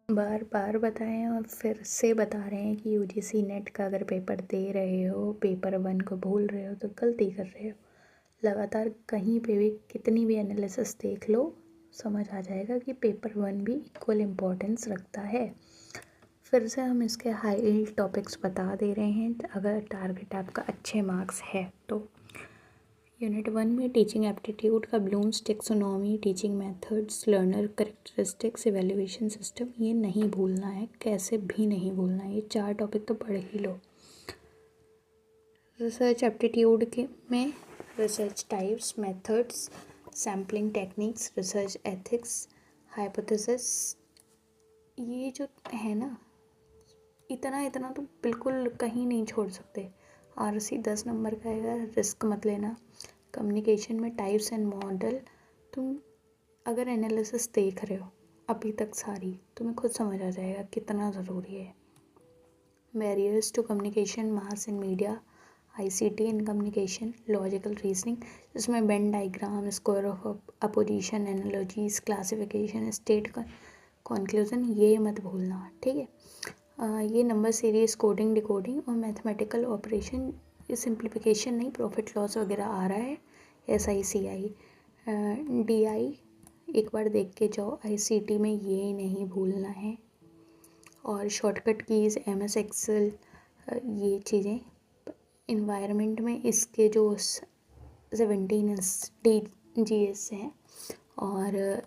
बार बार बताएं और फिर से बता रहे हैं कि यूजीसी नेट का अगर पेपर दे रहे हो, पेपर 1 को भूल रहे हो तो गलती कर रहे हो। लगातार कहीं पे भी कितनी भी एनालिसिस देख लो, समझ आ जाएगा कि पेपर 1 भी इक्वल इम्पोर्टेंस रखता है। फिर से हम इसके हाई टॉपिक्स बता दे रहे हैं अगर टारगेट आपका अच्छे मार्क्स है तो। यूनिट 1 में टीचिंग एप्टीट्यूड का blooms taxonomy, teaching methods, learner characteristics, evaluation system, ये नहीं भूलना है, कैसे भी नहीं भूलना है। ये 4 टॉपिक तो पढ़ ही लो। रिसर्च एप्टीट्यूड के में research types, methods, sampling techniques, research ethics, hypothesis, ये जो है ना, इतना इतना तो बिल्कुल कहीं नहीं छोड़ सकते। आरसी 10 नंबर का आएगा, रिस्क मत लेना। कम्युनिकेशन में टाइप्स एंड मॉडल, तुम अगर एनालिसिस देख रहे हो अभी तक सारी, तुम्हें खुद समझ आ जाएगा कितना ज़रूरी है। Barriers to communication, mass in media, ICT in communication, logical reasoning, जिसमें Venn diagram, square of opposition, analogies, classification, state conclusion, ये मत भूलना, ठीक है। ये नंबर सीरीज, कोडिंग, डिकोडिंग और मैथमेटिकल ऑपरेशन, ये सिंप्लीफिकेशन नहीं, प्रॉफिट लॉस वगैरह आ रहा है। SICI, DI एक बार देख के जाओ, ICT में ये नहीं भूलना है। और शॉर्टकट कीज़, MS एक्सेल, ये चीज़ें। इन्वायरमेंट में इसके जो 17 DGS हैं और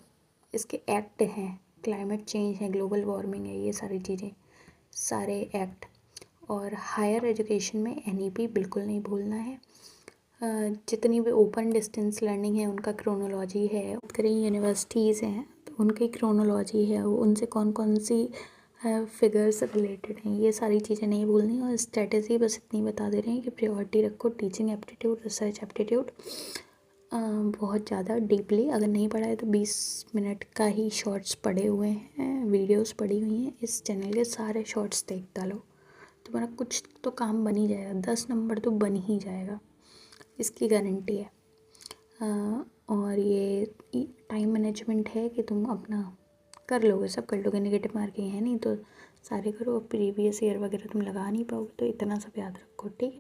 इसके एक्ट हैं, क्लाइमेट चेंज है, ग्लोबल वार्मिंग है, ये सारी चीज़ें, सारे एक्ट। और हायर एजुकेशन में NEP बिल्कुल नहीं भूलना है। जितनी भी ओपन डिस्टेंस लर्निंग है उनका क्रोनोलॉजी है। कई यूनिवर्सिटीज़ हैं तो उनकी क्रोनोलॉजी है, उनसे कौन कौन सी फिगर्स रिलेटेड हैं, ये सारी चीज़ें नहीं भूलनी। और स्ट्रेटजी बस इतनी बता दे रहे हैं कि प्रायोरिटी रखो टीचिंग एप्टीट्यूड, रिसर्च एप्टीट्यूड। बहुत ज़्यादा डीपली अगर नहीं पढ़ा है तो 20 मिनट का ही शॉर्ट्स पढ़े हुए हैं, वीडियोस पड़ी हुई हैं, इस चैनल के सारे शॉर्ट्स देख डालो, तुम्हारा कुछ तो काम बन ही जाएगा, 10 नंबर तो बन ही जाएगा, इसकी गारंटी है। और ये टाइम मैनेजमेंट है कि तुम अपना कर लोगे, सब कर लोगे, नेगेटिव मार्किंग है नहीं तो सारे करो। प्रीवियस ईयर वगैरह तुम लगा नहीं पाओगे, तो इतना सब याद रखो, ठीक है।